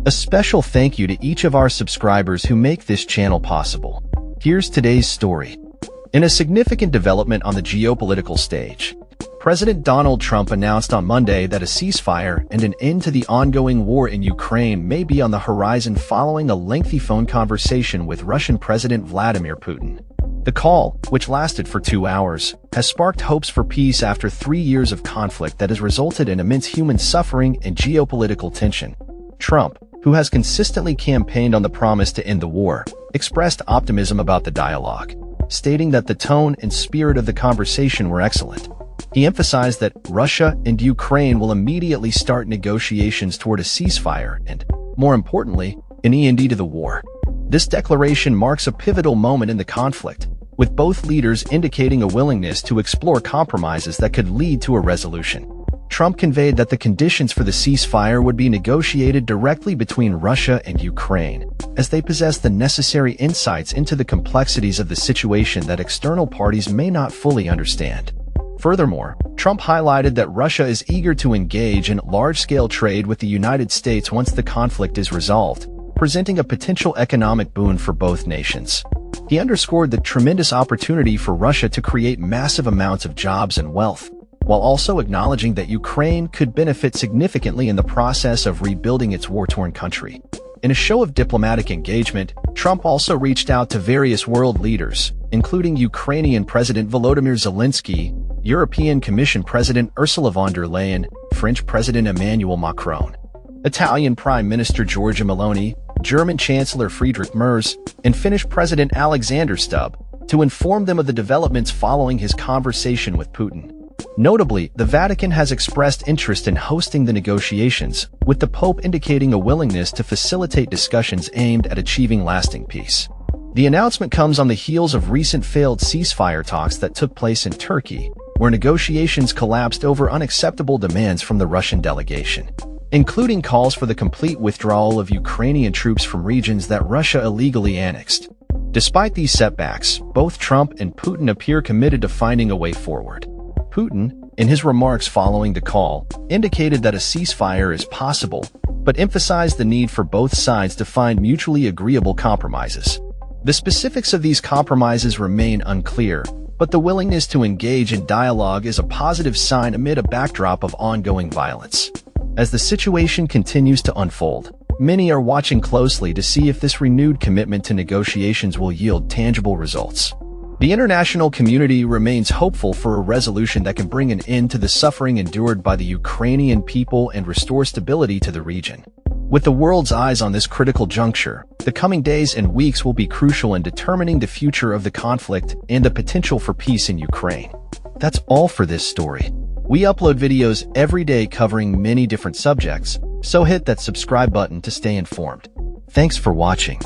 A special thank you to each of our subscribers who make this channel possible. Here's today's story. In a significant development on the geopolitical stage, President Donald Trump announced on Monday that a ceasefire and an end to the ongoing war in Ukraine may be on the horizon following a lengthy phone conversation with Russian President Vladimir Putin. The call, which lasted for 2 hours, has sparked hopes for peace after 3 years of conflict that has resulted in immense human suffering and geopolitical tension. Trump, who has consistently campaigned on the promise to end the war, expressed optimism about the dialogue, stating that the tone and spirit of the conversation were excellent. He emphasized that Russia and Ukraine will immediately start negotiations toward a ceasefire and, more importantly, an end to the war. This declaration marks a pivotal moment in the conflict, with both leaders indicating a willingness to explore compromises that could lead to a resolution. Trump conveyed that the conditions for the ceasefire would be negotiated directly between Russia and Ukraine, as they possess the necessary insights into the complexities of the situation that external parties may not fully understand. Furthermore, Trump highlighted that Russia is eager to engage in large-scale trade with the United States once the conflict is resolved, presenting a potential economic boon for both nations. He underscored the tremendous opportunity for Russia to create massive amounts of jobs and wealth, while also acknowledging that Ukraine could benefit significantly in the process of rebuilding its war-torn country. In a show of diplomatic engagement, Trump also reached out to various world leaders, including Ukrainian President Volodymyr Zelensky, European Commission President Ursula von der Leyen, French President Emmanuel Macron, Italian Prime Minister Giorgia Meloni, German Chancellor Friedrich Merz, and Finnish President Alexander Stubb, to inform them of the developments following his conversation with Putin. Notably, the Vatican has expressed interest in hosting the negotiations, with the Pope indicating a willingness to facilitate discussions aimed at achieving lasting peace. The announcement comes on the heels of recent failed ceasefire talks that took place in Turkey, where negotiations collapsed over unacceptable demands from the Russian delegation, including calls for the complete withdrawal of Ukrainian troops from regions that Russia illegally annexed. Despite these setbacks, both Trump and Putin appear committed to finding a way forward. Putin, in his remarks following the call, indicated that a ceasefire is possible, but emphasized the need for both sides to find mutually agreeable compromises. The specifics of these compromises remain unclear, but the willingness to engage in dialogue is a positive sign amid a backdrop of ongoing violence. As the situation continues to unfold, many are watching closely to see if this renewed commitment to negotiations will yield tangible results. The international community remains hopeful for a resolution that can bring an end to the suffering endured by the Ukrainian people and restore stability to the region. With the world's eyes on this critical juncture, the coming days and weeks will be crucial in determining the future of the conflict and the potential for peace in Ukraine. That's all for this story. We upload videos every day covering many different subjects, so hit that subscribe button to stay informed. Thanks for watching.